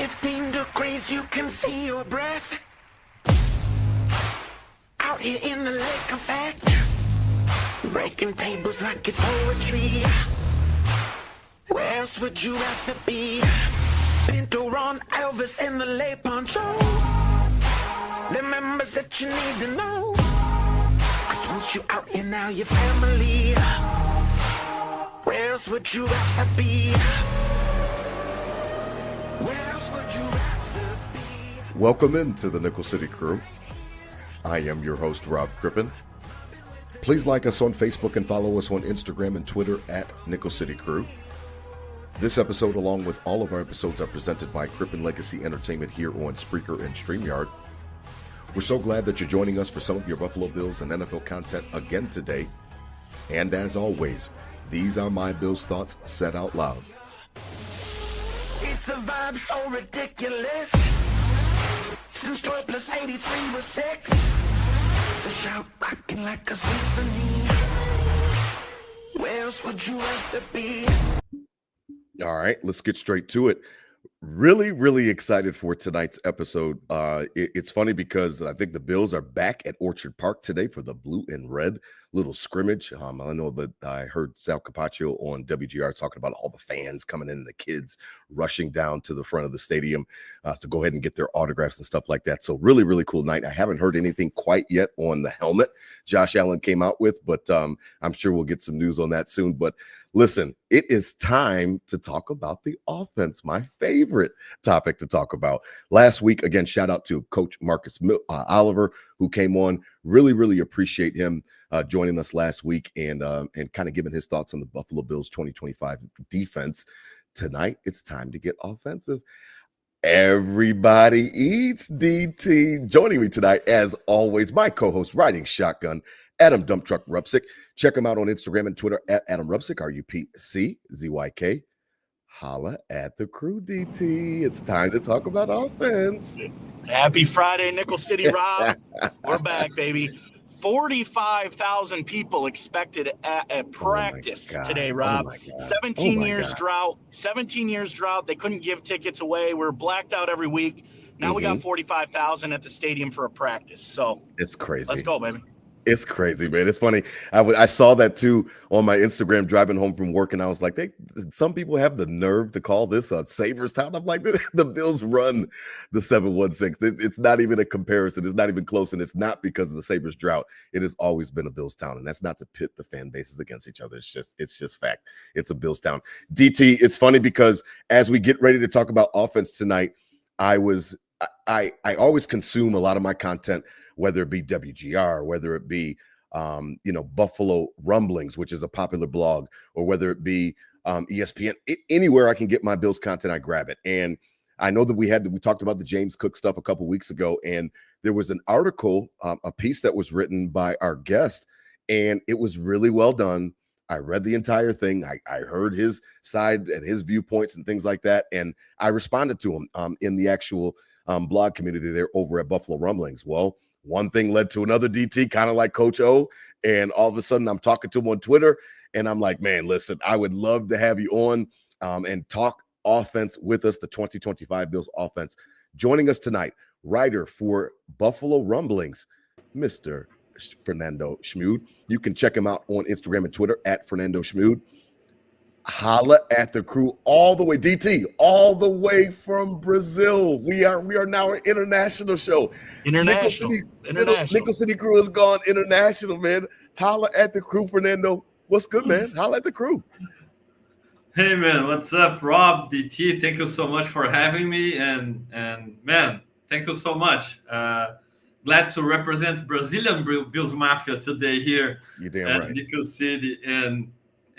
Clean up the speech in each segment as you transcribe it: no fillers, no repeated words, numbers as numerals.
15 degrees, you can see your breath. Out here in the lake effect, breaking tables like it's poetry. Where else would you rather be? Pinto, Ron, Elvis, and the Lay Poncho. The members that you need to know. 'Cause once you out here now, your family. Where else would you rather be? Where else would you rather be? Welcome into the Nickel City Crew. I am your host, Rob Crippen. Please like us on Facebook and follow us on Instagram and Twitter at Nickel City Crew. This episode, along with all of our episodes, are presented by Crippen Legacy Entertainment here on Spreaker and StreamYard. We're so glad that you're joining us for some of your Buffalo Bills and NFL content again today. And as always, these are my Bills thoughts said out loud. It's a vibe so ridiculous. Since 12 plus 83 was 6. The shout rocking like a symphony. Where else would you rather be? All right, let's get straight to it. Really excited for tonight's episode. It's funny because I think the Bills are back at Orchard Park today for the blue and red little scrimmage. I know that I heard Sal Capaccio on WGR talking about all the fans coming in and the kids rushing down to the front of the stadium to go ahead and get their autographs and stuff like that. So really cool night. I haven't heard anything quite yet on the helmet Josh Allen came out with, but I'm sure we'll get some news on that soon. But listen, it is time to talk about the offense, my favorite topic to talk about. Last week, again, shout out to Coach Marcus Oliver, who came on. Really appreciate him joining us last week and kind of giving his thoughts on the Buffalo Bills 2025 defense. Tonight, it's time to get offensive. Everybody eats, DT. Joining me tonight, as always, my co-host, Riding Shotgun, Adam Dump Truck Rupsick. Check him out on Instagram and Twitter at Adam Rupsick, RUPCZYK. Holla at the crew, DT. It's time to talk about offense. Happy Friday, Nickel City, Rob. We're back, baby. 45,000 people expected at practice today, Rob. 17 years drought. 17 years drought. They couldn't give tickets away. We're blacked out every week. Now we got 45,000 at the stadium for a practice. So it's crazy. Let's go, baby. It's crazy, man. It's funny. I saw that too on my Instagram driving home from work, and I was like, some people have the nerve to call this a Sabres town. I'm like, the Bills run the 716. It's not even a comparison. It's not even close, and it's not because of the Sabres drought. It has always been a Bills town, and that's not to pit the fan bases against each other. It's just fact. It's a Bills town. DT, it's funny because as we get ready to talk about offense tonight, I always consume a lot of my content, whether it be WGR, whether it be, Buffalo Rumblings, which is a popular blog, or whether it be ESPN, anywhere I can get my Bills content, I grab it. And I know that we talked about the James Cook stuff a couple weeks ago, and there was an article, a piece that was written by our guest, and it was really well done. I read the entire thing. I heard his side and his viewpoints and things like that, and I responded to him in the actual blog community there over at Buffalo Rumblings. Well, one thing led to another, DT, kind of like Coach O, and all of a sudden I'm talking to him on Twitter, and I'm like, man, listen, I would love to have you on and talk offense with us, the 2025 Bills offense. Joining us tonight, writer for Buffalo Rumblings, Mr. Fernando Schumde. You can check him out on Instagram and Twitter at Fernando Schumde. Holla at the crew all the way, DT, all the way from Brazil. We are now an international show. International. Nickel City Crew has gone international, man. Holla at the crew, Fernando. What's good, man? Holla at the crew. Hey, man. What's up, Rob, DT? Thank you so much for having me. And man, thank you so much. Glad to represent Brazilian Bills Mafia today here at Nickel City.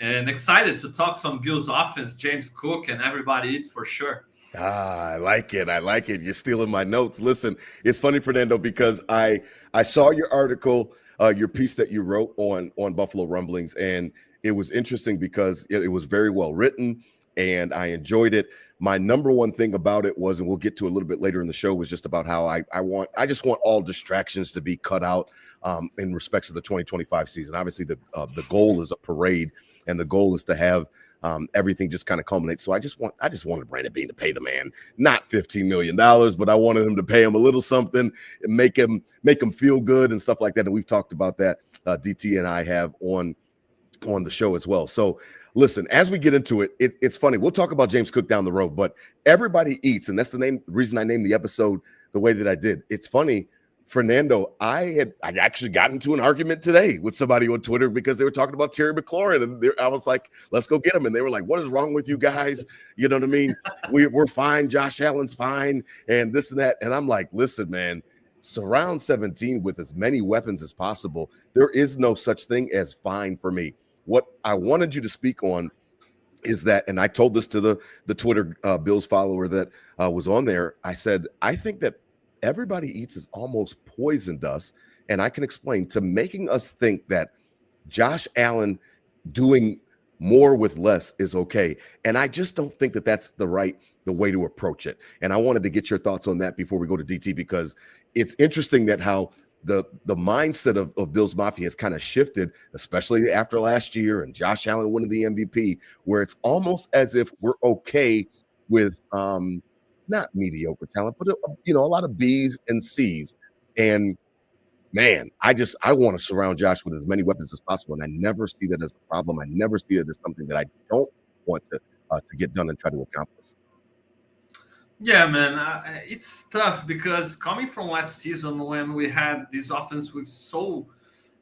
And excited to talk some Bills offense, James Cook, and everybody eats for sure. I like it. You're stealing my notes. Listen, it's funny, Fernando, because I saw your article, your piece that you wrote on Buffalo Rumblings, and it was interesting because it was very well written, and I enjoyed it. My number one thing about it was, and we'll get to a little bit later in the show, was just about how I just want all distractions to be cut out in respects to the 2025 season. Obviously, the goal is a parade, and the goal is to have everything just kind of culminates. So I just wanted Brandon Beane to pay the man not $15 million, but I wanted him to pay him a little something and make him feel good and stuff like that. And we've talked about that. DT and I have on the show as well. So listen, as we get into it, it's funny. We'll talk about James Cook down the road, but everybody eats, and that's the reason I named the episode the way that I did. It's funny, Fernando, I actually got into an argument today with somebody on Twitter because they were talking about Terry McLaurin, and I was like, let's go get him. And they were like, what is wrong with you guys? You know what I mean? We're fine. Josh Allen's fine, and this and that. And I'm like, listen, man, surround 17 with as many weapons as possible. There is no such thing as fine for me. What I wanted you to speak on is that, and I told this to the Twitter Bills follower that was on there. I said, I think that everybody eats has almost poisoned us, and I can explain, to making us think that Josh Allen doing more with less is okay. And I just don't think that that's the way to approach it. And I wanted to get your thoughts on that before we go to DT, because it's interesting that how the mindset of Bills Mafia has kind of shifted, especially after last year and Josh Allen winning the MVP, where it's almost as if we're okay with not mediocre talent, but a lot of B's and C's. And man, I want to surround Josh with as many weapons as possible, and I never see that as a problem. I never see it as something that I don't want to get done and try to accomplish. Yeah, man, it's tough because coming from last season when we had this offense with so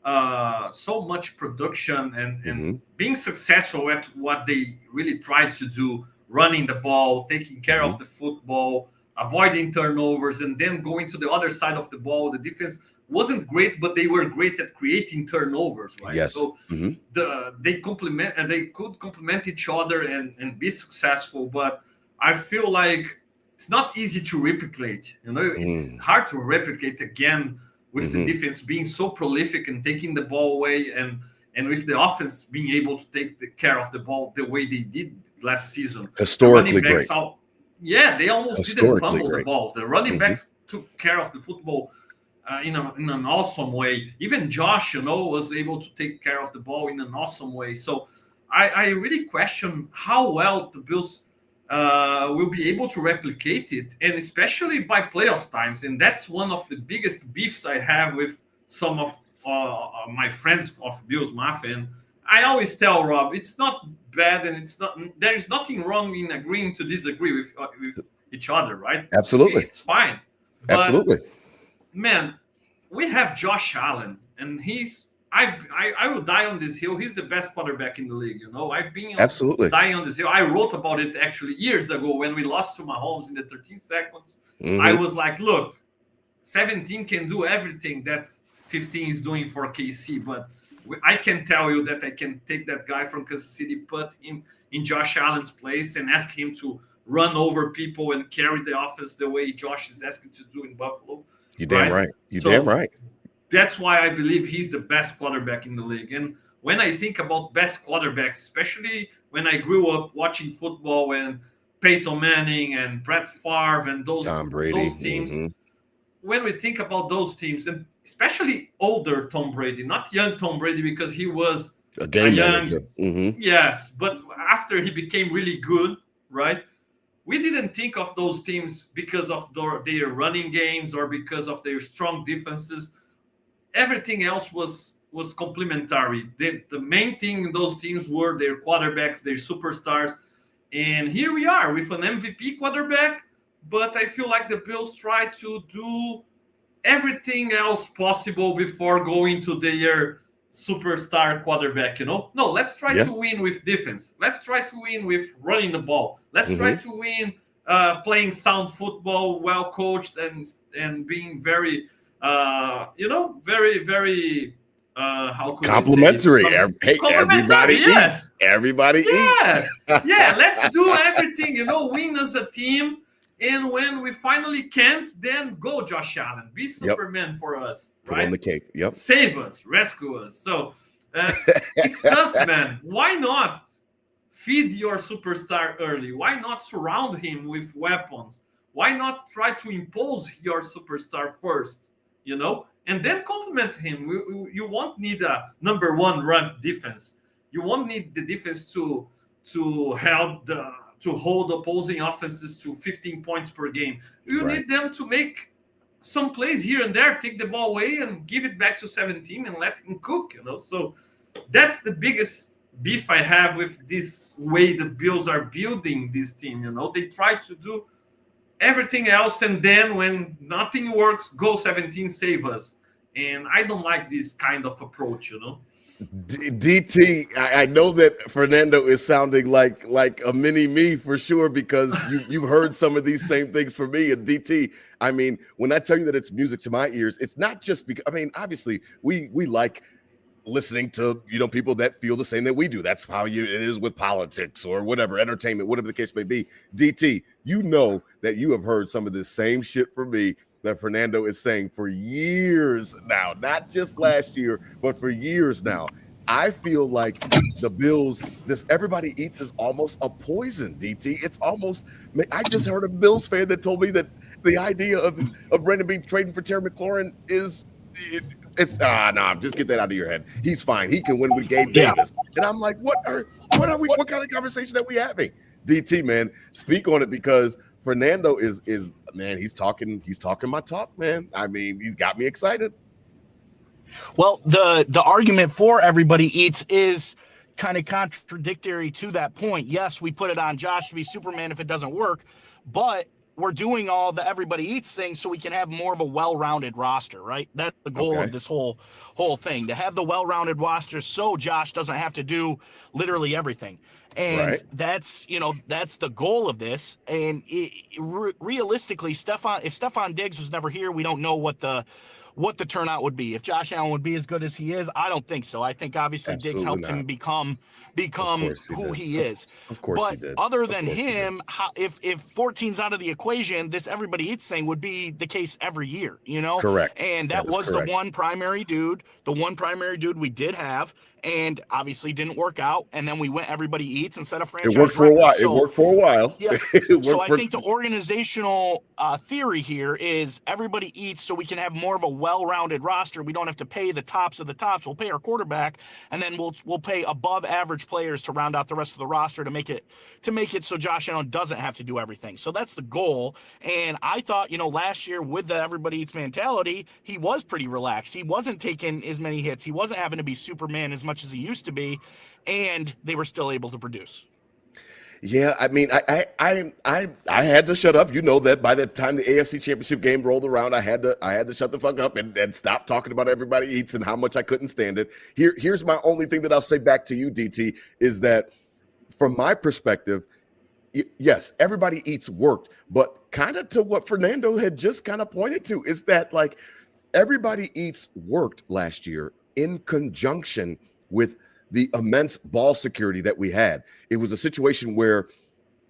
much production and being successful at what they really tried to do, running the ball, taking care of the football, avoiding turnovers, and then going to the other side of the ball. The defense wasn't great, but they were great at creating turnovers, right? Yes. So they could complement each other and be successful. But I feel like it's not easy to replicate. It's hard to replicate again with the defense being so prolific and taking the ball away, and with the offense being able to take care of the ball the way they did last season. Historically great. They almost didn't fumble the ball. The running backs took care of the football in an awesome way. Even Josh, was able to take care of the ball in an awesome way. So I really question how well the Bills will be able to replicate it, and especially by playoffs times. And that's one of the biggest beefs I have with some of my friends of Bills Mafia. And I always tell Rob, it's not bad, and there is nothing wrong in agreeing to disagree with each other, right? Absolutely. It's fine. But, absolutely. Man, we have Josh Allen, and I will die on this hill. He's the best quarterback in the league. I've been absolutely dying on this hill. I wrote about it actually years ago when we lost to Mahomes in the 13 seconds. I was like, look, 17 can do everything that 15 is doing for KC, but I can tell you that I can take that guy from Kansas City, put him in Josh Allen's place, and ask him to run over people and carry the offense the way Josh is asking to do in Buffalo. You're damn right. Damn right. That's why I believe he's the best quarterback in the league. And when I think about best quarterbacks, especially when I grew up watching football and Peyton Manning and Brett Favre and those teams, when we think about those teams, and especially older Tom Brady, not young Tom Brady because he was a game manager. Yes, but after he became really good, right? We didn't think of those teams because of their running games or because of their strong defenses. Everything else was complementary. The main thing in those teams were their quarterbacks, their superstars. And here we are with an MVP quarterback, but I feel like the Bills try to do everything else possible before going to their superstar quarterback, No, let's try to win with defense. Let's try to win with running the ball. Let's try to win playing sound football, well coached, and being very very, very how could complimentary. Everybody eats. Everybody eats. Let's do everything, win as a team. And when we finally can't, then go Josh Allen. Be Superman for us. Put on the cape. Yep. Save us. Rescue us. So it's tough, man. Why not feed your superstar early? Why not surround him with weapons? Why not try to impose your superstar first? And then complement him. You won't need a number one run defense. You won't need the defense to to hold opposing offenses to 15 points per game. You need them to make some plays here and there, take the ball away and give it back to 17 and let him cook, So that's the biggest beef I have with this way the Bills are building this team. They try to do everything else, and then when nothing works, go 17, save us. And I don't like this kind of approach. DT, I know that Fernando is sounding like a mini me for sure, because you've heard some of these same things from me. And DT, I mean, when I tell you that it's music to my ears, it's not just because, I mean, obviously we like listening to people that feel the same that we do. That's how it is with politics or whatever, entertainment, whatever the case may be. DT, that you have heard some of this same shit from me that Fernando is saying for years now, not just last year, but for years now. I feel like the Bills, this everybody eats is almost a poison, DT. It's almost, I just heard a Bills fan that told me that the idea of Brandon Beane trading for Terry McLaurin is, just get that out of your head. He's fine. He can win with Gabe Davis. And I'm like, what kind of conversation are we having? DT, man, speak on it, because Fernando is man, he's talking my talk, man. I mean, he's got me excited. Well, the argument for everybody eats is kind of contradictory to that point. Yes, we put it on Josh to be Superman if it doesn't work, but we're doing all the everybody eats thing so we can have more of a well-rounded roster, right? That's the goal of this whole thing, to have the well-rounded roster so Josh doesn't have to do literally everything. And that's the goal of this. And realistically, if Stephon Diggs was never here, we don't know what the turnout would be. If Josh Allen would be as good as he is, I don't think so. I think obviously Diggs helped him become who he is. Of course he did. Other than him, if 14's out of the equation, this everybody eats thing would be the case every year, Correct. And that was correct. The one primary dude we did have, and obviously didn't work out. And then we went everybody eats instead of franchise. It worked for a while. It worked for a while. Yeah. So I think the organizational theory here is everybody eats so we can have more of a well-rounded roster. We don't have to pay the tops of the tops. We'll pay our quarterback, and then we'll pay above average players to round out the rest of the roster to make it so Josh Allen doesn't have to do everything. So that's the goal. And I thought, last year with the everybody eats mentality, he was pretty relaxed. He wasn't taking as many hits. He wasn't having to be Superman as much as he used to be, and they were still able to produce. Yeah, I mean, I had to shut up. That by the time the AFC Championship game rolled around, I had to shut the fuck up and stop talking about everybody eats and how much I couldn't stand it. Here's my only thing that I'll say back to you, DT, is that from my perspective, yes, everybody eats worked, but kind of to what Fernando had just kind of pointed to is that like everybody eats worked last year in conjunction with the immense ball security that we had. It was a situation where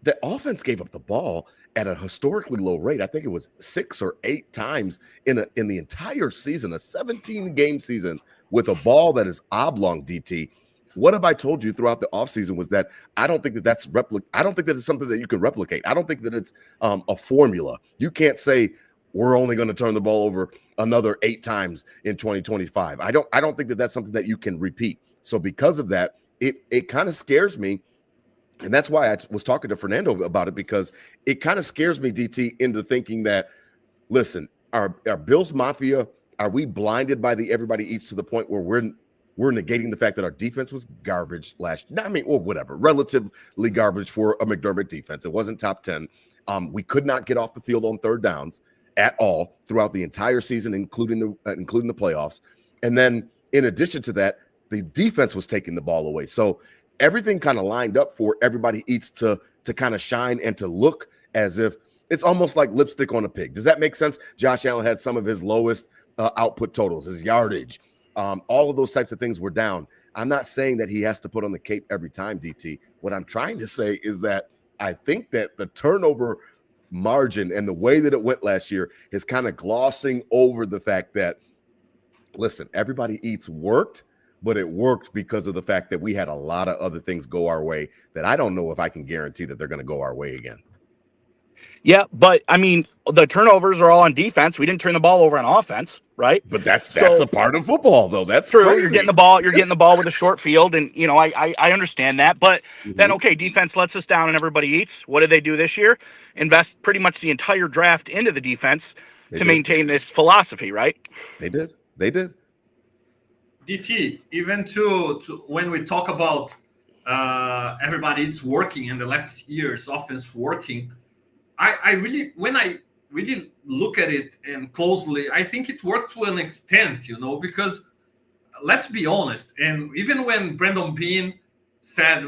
the offense gave up the ball at a historically low rate. I think it was 6 or 8 times in the entire season, a 17-game season with a ball that is oblong, DT. What have I told you throughout the offseason was that I don't think that that's I don't think that it's something that you can replicate. I don't think that it's a formula. You can't say we're only going to turn the ball over another 8 times in 2025. I don't think that that's something that you can repeat. So because of that, it kind of scares me. And that's why I was talking to Fernando about it, because it kind of scares me, DT, into thinking that, listen, our Bills Mafia, are we blinded by the everybody eats to the point where we're negating the fact that our defense was garbage last year? I mean, or whatever, relatively garbage for a McDermott defense. It wasn't top 10. We could not get off the field on third downs at all throughout the entire season, including the playoffs. And then in addition to that, the defense was taking the ball away. So everything kind of lined up for everybody eats to kind of shine and to look as if it's almost like lipstick on a pig. Does that make sense? Josh Allen had some of his lowest output totals, his yardage. All of those types of things were down. I'm not saying that he has to put on the cape every time, DT. What I'm trying to say is that I think that the turnover margin and the way that it went last year is kind of glossing over the fact that, listen, everybody eats worked, but it worked because of the fact that we had a lot of other things go our way that I don't know if I can guarantee that they're going to go our way again. Yeah, but I mean, the turnovers are all on defense. We didn't turn the ball over on offense. right? But that's a part of football, though. That's true. crazy. You're getting the ball with a short field, and I understand that. But then, okay, defense lets us down and everybody eats. What did they do this year? Invest pretty much the entire draft into the defense to maintain this philosophy, right? They did. DT, even to when we talk about everybody it's working in the last year's offense working, I really, when I really look at it and closely, I think it worked to an extent, because let's be honest, and even when Brandon Bean said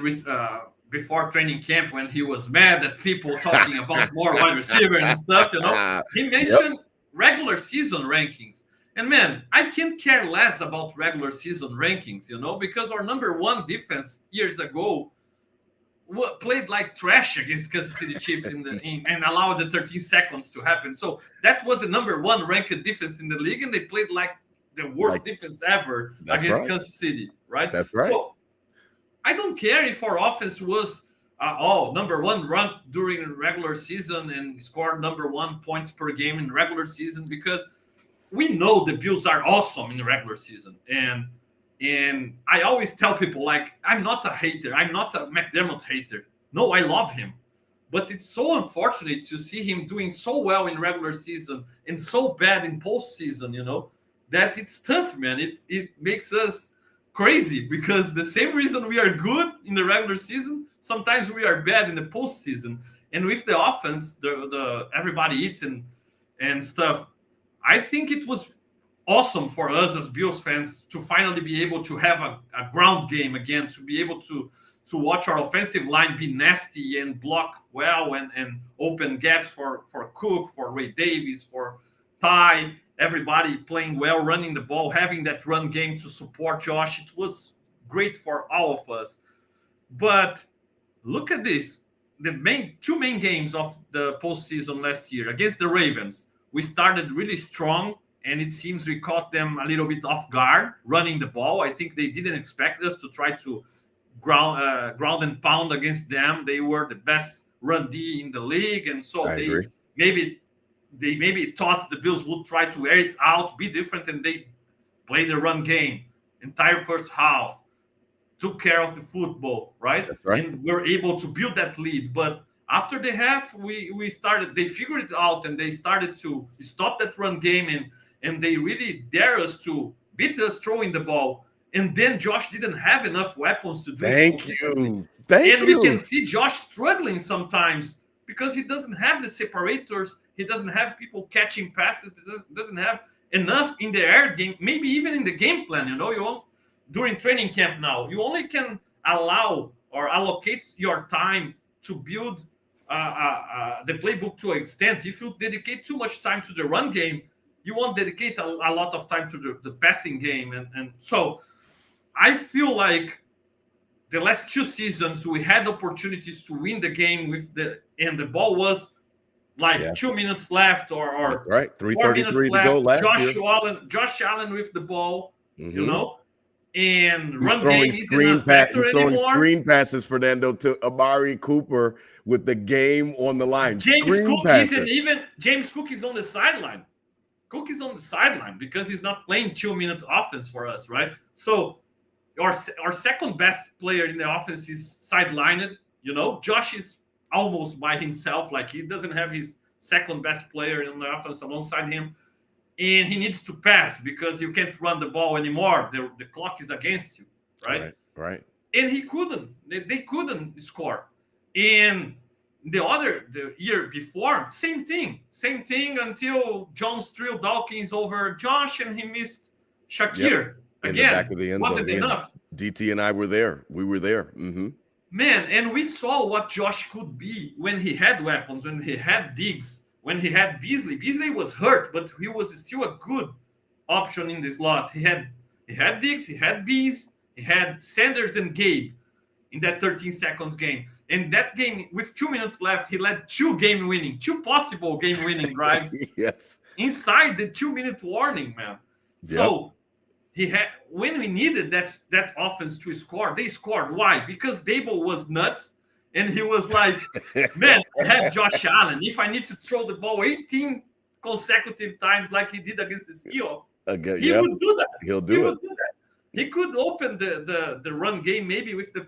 before training camp, when he was mad at people talking about more wide receiver and stuff, he mentioned regular season rankings. And man, I can't care less about regular season rankings, because our number one defense years ago played like trash against Kansas City Chiefs and allowed the 13 seconds to happen. So that was the number one ranked defense in the league, and they played like the worst defense ever against Kansas City, right? That's right. So I don't care if our offense was number one ranked during regular season and scored number one points per game in regular season, because we know the Bills are awesome in the regular season. And I always tell people, like, I'm not a hater. I'm not a McDermott hater. No, I love him. But it's so unfortunate to see him doing so well in regular season and so bad in postseason, that it's tough, man. It makes us crazy, because the same reason we are good in the regular season, sometimes we are bad in the postseason. And with the offense, the everybody eats and stuff, I think it was awesome for us as Bills fans to finally be able to have a ground game again, to be able to watch our offensive line be nasty and block well and open gaps for Cook, for Ray Davis, for Ty, everybody playing well, running the ball, having that run game to support Josh. It was great for all of us. But look at this. The two main games of the postseason last year against the Ravens, we started really strong, and it seems we caught them a little bit off guard running the ball. I think they didn't expect us to try to ground and pound against them. They were the best run D in the league, and so they maybe thought the Bills would try to air it out, be different, and they played the run game entire first half, took care of the football, right? That's right. And we're able to build that lead. But after the half, they figured it out, and they started to stop that run game, and they really dare us to beat us throwing the ball. And then Josh didn't have enough weapons to do it. Thank you. We can see Josh struggling sometimes because he doesn't have the separators. He doesn't have people catching passes. He doesn't have enough in the air game, maybe even in the game plan. During training camp now, you only can allow or allocate your time to build the playbook to an extent. If you dedicate too much time to the run game, you won't dedicate a lot of time to the passing game. And so I feel like the last two seasons we had opportunities to win the game and the ball was like 2 minutes left or right, 3:33 to go last year. Josh Allen with the ball, and he's run throwing game screen screen passes, Fernando, to Amari Cooper with the game on the line. James Cook is on the sideline. Cook is on the sideline because he's not playing 2 minute offense for us, right? So our second best player in the offense is sidelined. Josh is almost by himself. Like, he doesn't have his second best player in the offense alongside him. And he needs to pass because you can't run the ball anymore. The clock is against you, right? Right. And he couldn't. They couldn't score. And the year before, same thing until Jones threw Dawkins over Josh and he missed Shakir. In Again, the back of the end zone. wasn't enough. DT and I were there. We were there. Mm-hmm. Man, and we saw what Josh could be when he had weapons, when he had Diggs, when he had Beasley. Beasley was hurt, but he was still a good option in this slot. He had Diggs, he had Bees, he had Sanders and Gabe in that 13 seconds game. And that game, with 2 minutes left, he led two possible game-winning drives. Yes. Inside the 2 minute warning, man. Yep. So when we needed that offense to score, they scored. Why? Because Dable was nuts, and he was like, man, I have Josh Allen. If I need to throw the ball 18 consecutive times like he did against the Seahawks, He would do that. He'll do it. He could open the run game maybe with the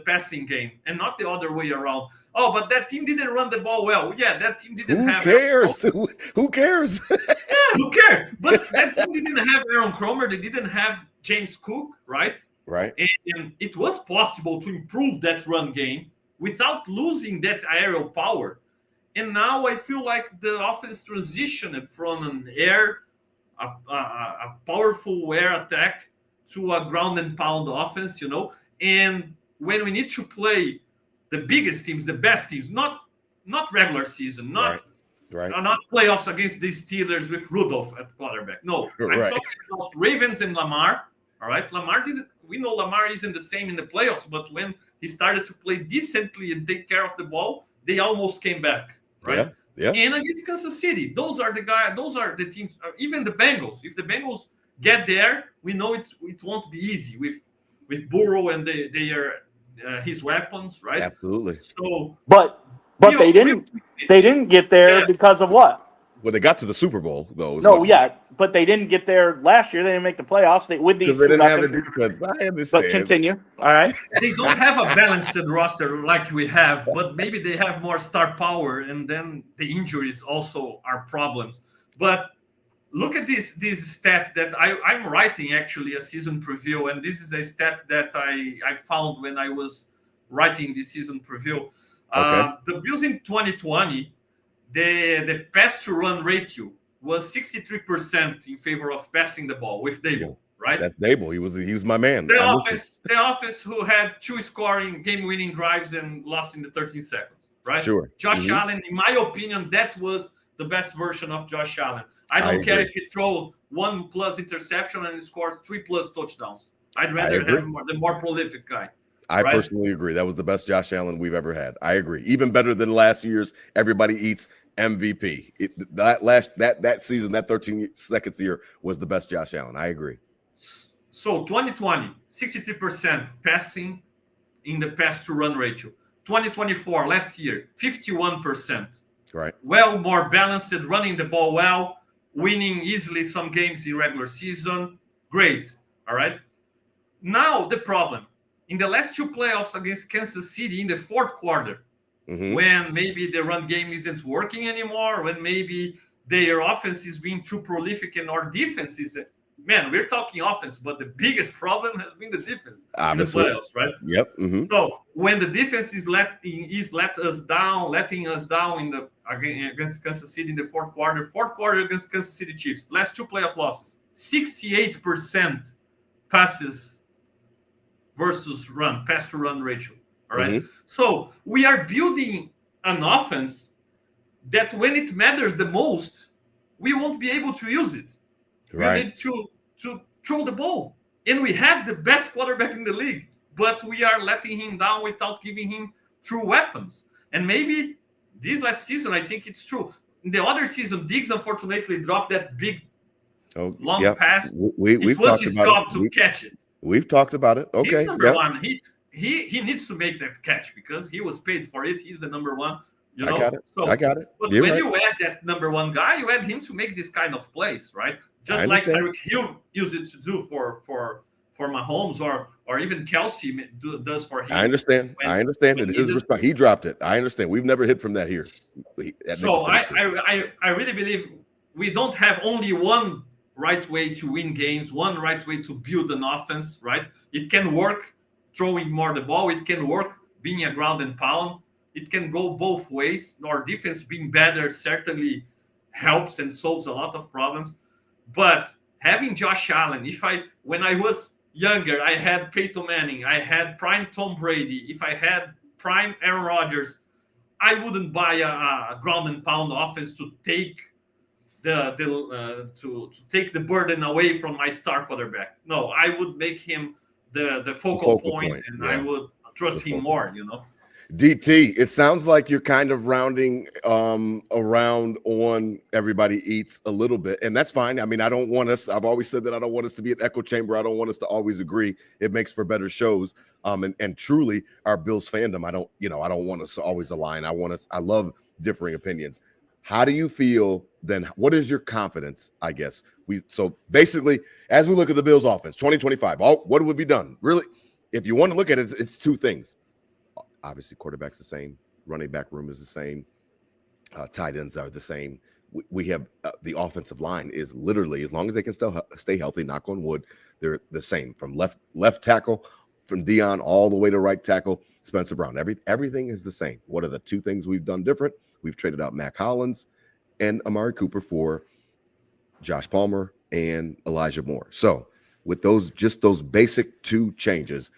passing game and not the other way around. Oh, but that team didn't run the ball well. Yeah, that team didn't have. Who cares? Who cares? Yeah, who cares? But that team didn't have Aaron Cromer. They didn't have James Cook, right? Right. And it was possible to improve that run game without losing that aerial power. And now I feel like the offense transitioned from an a powerful air attack to a ground and pound offense, And when we need to play the biggest teams, the best teams, not regular season, not playoffs against the Steelers with Rudolph at quarterback. No, I'm talking about Ravens and Lamar. All right, we know Lamar isn't the same in the playoffs, but when he started to play decently and take care of the ball, they almost came back. Right? Yeah. And against Kansas City, those are the teams. Even the Bengals. If the Bengals get there, we know it won't be easy with Burrow and his weapons, right? Absolutely. So, but they didn't get there because of what? Well, they got to the Super Bowl, though. But they didn't get there last year. They didn't make the playoffs. They didn't have a defense. I understand. But continue. All right. They don't have a balanced roster like we have, but maybe they have more star power, and then the injuries also are problems. But look at this stat that I'm writing actually a season preview, and this is a stat that I found when I was writing the season preview. The Bills in 2020, the pass to run ratio was 63% in favor of passing the ball with Dable, right? That's Dable. He was my man. The offense who had 2 scoring game-winning drives and lost in the 13 seconds, right? Sure. Josh Allen, in my opinion, that was the best version of Josh Allen. I don't care if he throws 1+ interception and he scores 3+ touchdowns. I'd rather have the more prolific guy. I personally agree. That was the best Josh Allen we've ever had. I agree. Even better than last year's Everybody Eats MVP. That season, that 13 seconds year was the best Josh Allen. I agree. So 2020, 63% passing in the pass to run ratio. 2024, last year, 51%. Right. Well, more balanced, running the ball well, winning easily some games in regular season. Great. All right. Now the problem. In the last 2 playoffs against Kansas City in the fourth quarter, when maybe the run game isn't working anymore, when maybe their offense is being too prolific and our defense is, we're talking offense, but the biggest problem has been the defense in the playoffs, right? Yep. So when the defense is letting us down against Kansas City in the fourth quarter against Kansas City Chiefs, last 2 playoff losses, 68% passes versus pass to run ratio. All right. So we are building an offense that when it matters the most, we won't be able to use it. Right. We need to throw the ball. And we have the best quarterback in the league, but we are letting him down without giving him true weapons. And maybe this last season, I think it's true. In the other season, Diggs unfortunately dropped that big long pass. We've talked about it. To catch it. We've talked about it. Okay. He's number one. He needs to make that catch because he was paid for it. He's the number one. I got it. I got it. But when you add that number one guy, you add him to make this kind of plays, right? Just like Tyreek Hill used it to do for Mahomes or even Kelsey does for him. I understand. He dropped it. I understand. We've never hit from that here. So I really believe we don't have only one right way to win games, one right way to build an offense, right? It can work throwing more the ball. It can work being a ground and pound. It can go both ways. Our defense being better certainly helps and solves a lot of problems. But having Josh Allen, when I was younger, I had Peyton Manning, I had prime Tom Brady. If I had prime Aaron Rodgers, I wouldn't buy a ground and pound offense to take to take the burden away from my star quarterback. No, I would make him the focal point, and I would trust him more, DT, it sounds like you're kind of rounding around on Everybody Eats a little bit, and that's fine. I mean, I've always said that I don't want us to be an echo chamber. I don't want us to always agree. It makes for better shows. And truly our Bills fandom, I don't want us to always align. I love differing opinions. how do you feel then? What is your confidence, I guess? So basically, as we look at the Bills offense, 2025, what have we done? Really, if you want to look at it, it's two things. Obviously, quarterback's the same, running back room is the same, tight ends are the same. We have the offensive line is literally, as long as they can still stay healthy, knock on wood, they're the same from left tackle, from Dion all the way to right tackle, Spencer Brown. Everything is the same. What are the two things we've done different? We've traded out Mac Hollins and Amari Cooper for Josh Palmer and Elijah Moore. So with those basic two changes,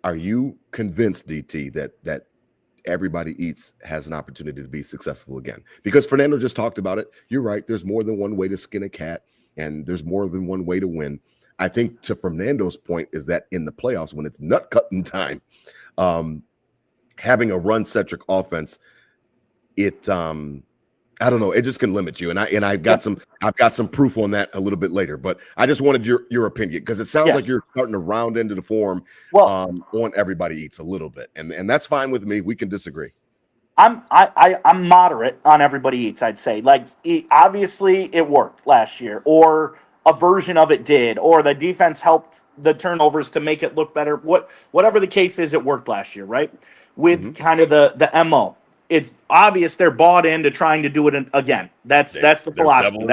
are you convinced, DT, that everybody eats has an opportunity to be successful again? Because Fernando just talked about it. You're right. There's more than one way to skin a cat, and there's more than one way to win. I think to Fernando's point is that in the playoffs, when it's nut cutting time, having a run-centric offense, I don't know, it just can limit you. And I've got some proof on that a little bit later. But I just wanted your opinion, because it sounds like you're starting to round into the form on everybody eats a little bit. And that's fine with me. We can disagree. I'm moderate on everybody eats, I'd say. Like, obviously it worked last year, or a version of it did, or the defense helped the turnovers to make it look better. Whatever the case is, it worked last year, right? With kind of the MO. It's obvious they're bought into trying to do it again. That's the philosophy.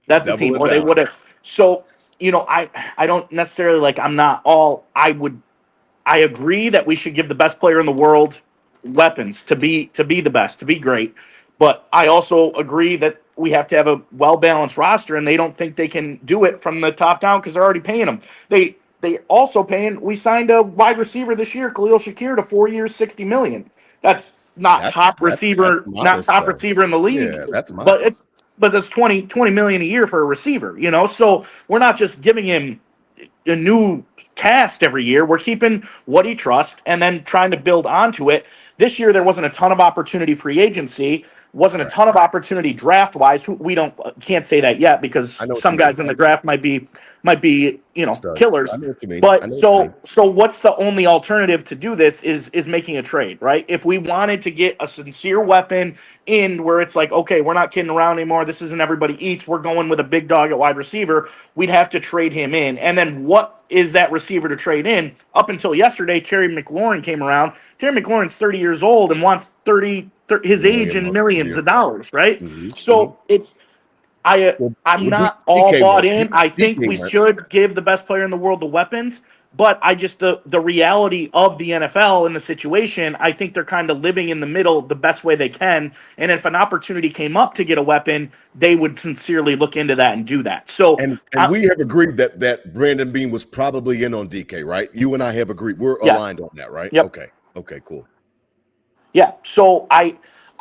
That's the team. Or they would have. So, I don't necessarily I agree that we should give the best player in the world weapons to be the best, to be great. But I also agree that we have to have a well-balanced roster, and they don't think they can do it from the top down because they're already paying them. They also paying. We signed a wide receiver this year, Khalil Shakir, to 4 years, $60 million. That's not top receiver in the league. Yeah, that's modest. But that's $20 million a year for a receiver. So we're not just giving him a new cast every year. We're keeping what he trusts and then trying to build onto it. This year there wasn't a ton of opportunity free agency. Wasn't a ton of opportunity draft wise. Can't say that yet, because some guys in the draft might be killers. But so what's the only alternative to do this is making a trade, right? If we wanted to get a sincere weapon in where it's like, okay, we're not kidding around anymore, this isn't everybody eats, we're going with a big dog at wide receiver, we'd have to trade him in. And then what is that receiver to trade in? Up until yesterday, Terry McLaurin came around. Terry McLaurin's 30 years old and wants his age in millions of dollars, right? Mm-hmm. So I'm not all bought in. I think we should give the best player in the world the weapons, but the reality of the NFL and the situation, I think they're kind of living in the middle the best way they can. And if an opportunity came up to get a weapon, they would sincerely look into that and do that. So and we have agreed that Brandon Beane was probably in on DK, right? You and I have agreed. We're aligned on that, right? Yep. Okay, cool. Yeah, so I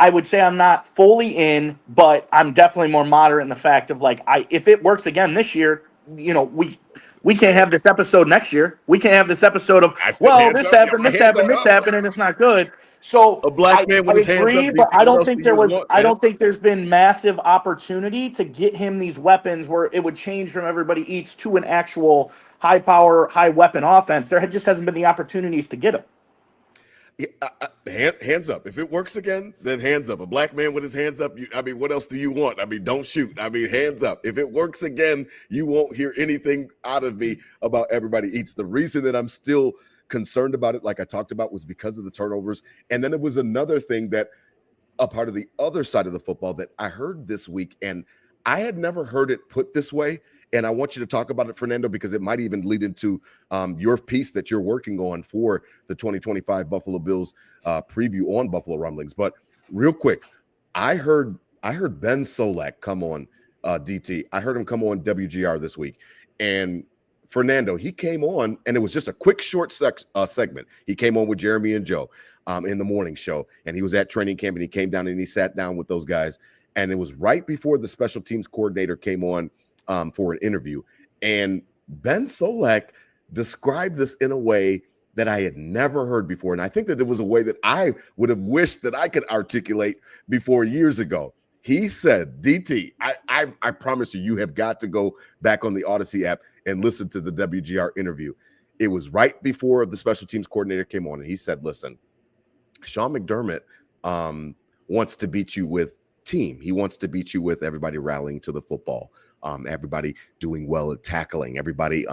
would say I'm not fully in, but I'm definitely more moderate in the fact of if it works again this year, we can't have this episode next year. We can't have this episode of this happened, and it's not good. So a black man with his hands up, but I don't think I don't think there's been massive opportunity to get him these weapons where it would change from everybody eats to an actual high power, high weapon offense. There just hasn't been the opportunities to get them. Hands up. If it works again, then hands up. A black man with his hands up. What else do you want? Don't shoot. Hands up. If it works again, you won't hear anything out of me about everybody eats. The reason that I'm still concerned about it, like I talked about, was because of the turnovers. And then it was another thing that a part of the other side of the football that I heard this week, and I had never heard it put this way. And I want you to talk about it, Fernando, because it might even lead into your piece that you're working on for the 2025 Buffalo Bills preview on Buffalo Rumblings. But real quick, I heard Ben Solak come on DT. I heard him come on WGR this week. And Fernando, he came on, and it was just a quick, short segment. He came on with Jeremy and Joe in the morning show, and he was at training camp, and he came down and he sat down with those guys. And it was right before the special teams coordinator came on for an interview. And Ben Solak described this in a way that I had never heard before. And I think that it was a way that I would have wished that I could articulate before years ago. He said, DT, I promise you have got to go back on the Odyssey app and listen to the WGR interview. It was right before the special teams coordinator came on, and he said, listen, Sean McDermott wants to beat you with team. He wants to beat you with everybody rallying to the football, everybody doing well at tackling, everybody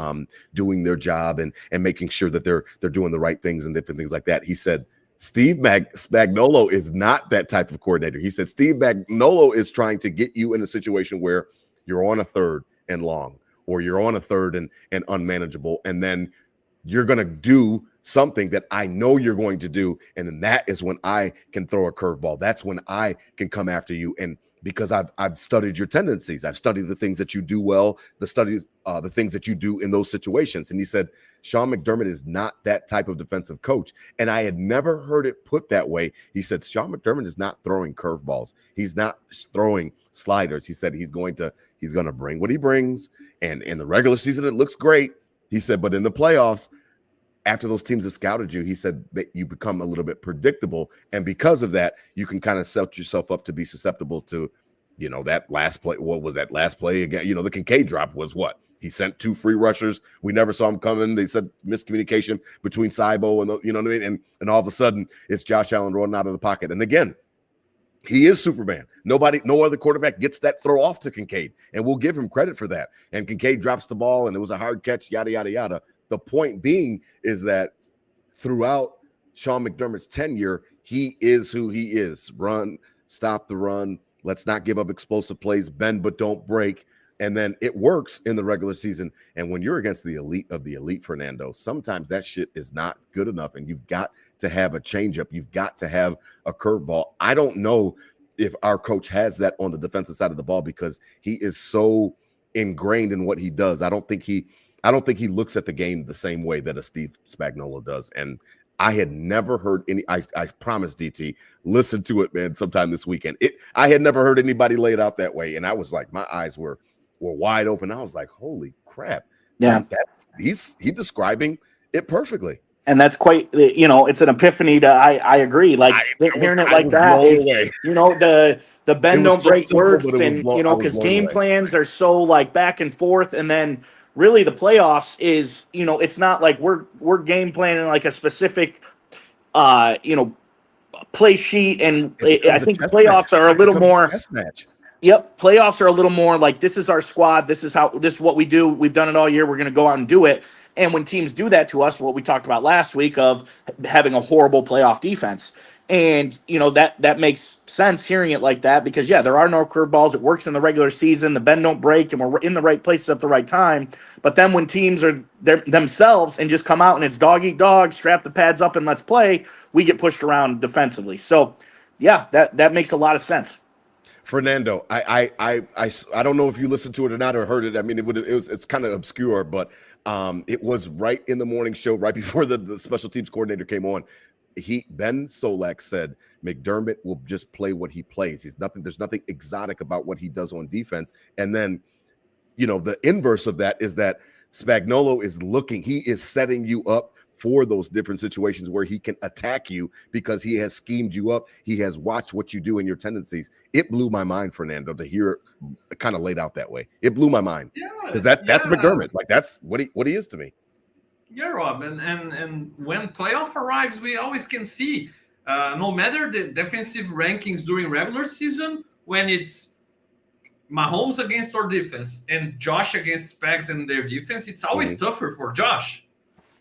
doing their job and making sure that they're doing the right things and different things like that. He said Steve Spagnuolo is not that type of coordinator. He said Steve Spagnuolo is trying to get you in a situation where you're on a 3rd and long, or you're on a 3rd and unmanageable, and then you're going to do something that I know you're going to do, and then that is when I can throw a curveball. That's when I can come after you, and because I've studied your tendencies, I've studied the things that you do well, the things that you do in those situations. And he said Sean McDermott is not that type of defensive coach, and I had never heard it put that way. He said Sean McDermott is not throwing curveballs, he's not throwing sliders. He said he's going to bring what he brings, and in the regular season it looks great. He said, but in the playoffs, after those teams have scouted you, he said that you become a little bit predictable. And because of that, you can kind of set yourself up to be susceptible to, that last play. What was that last play again? The Kincaid drop was what? He sent 2 free rushers. We never saw him coming. They said miscommunication between Cybo and, what I mean? And all of a sudden it's Josh Allen rolling out of the pocket. And again, he is Superman. No other quarterback gets that throw off to Kincaid, and we'll give him credit for that. And Kincaid drops the ball, and it was a hard catch, yada, yada, yada. The point being is that throughout Sean McDermott's tenure, he is who he is. Run, stop the run. Let's not give up explosive plays. Bend but don't break. And then it works in the regular season. And when you're against the elite of the elite, Fernando, sometimes that shit is not good enough. And you've got to have a changeup. You've got to have a curveball. I don't know if our coach has that on the defensive side of the ball because he is so ingrained in what he does. I don't think he looks at the game the same way that a Steve Spagnuolo does. And I had never heard I promise, DT, listen to it, man, sometime this weekend. I had never heard anybody lay it out that way. And I was like, my eyes were wide open. I was like, holy crap. Yeah. He's describing it perfectly. And that's quite, it's an epiphany I agree. Like hearing it like that is, the bend don't break works, and, because game plans are so like back and forth. And then really the playoffs is, it's not like we're game planning like a specific, play sheet. And I think the playoffs are a little more test match. Yep. Playoffs are a little more like, this is our squad. This is what we do. We've done it all year. We're going to go out and do it. And when teams do that to us, what we talked about last week of having a horrible playoff defense. And, that makes sense hearing it like that because, there are no curveballs. It works in the regular season. The bend don't break, and we're in the right places at the right time. But then when teams are themselves and just come out and it's dog eat dog, strap the pads up and let's play, we get pushed around defensively. So, that makes a lot of sense. Fernando, I don't know if you listened to it or not or heard it. I mean, it's kind of obscure, but it was right in the morning show, right before the special teams coordinator came on. Ben Solak said McDermott will just play what he plays. There's nothing exotic about what he does on defense. And then, the inverse of that is that Spagnuolo he is setting you up for those different situations where he can attack you because he has schemed you up. He has watched what you do and your tendencies. It blew my mind, Fernando, to hear it kind of laid out that way. It blew my mind because that's McDermott. Like that's what he is to me. Yeah, Rob, and when playoff arrives, we always can see, no matter the defensive rankings during regular season, when it's Mahomes against our defense and Josh against Spags and their defense, it's always tougher for Josh.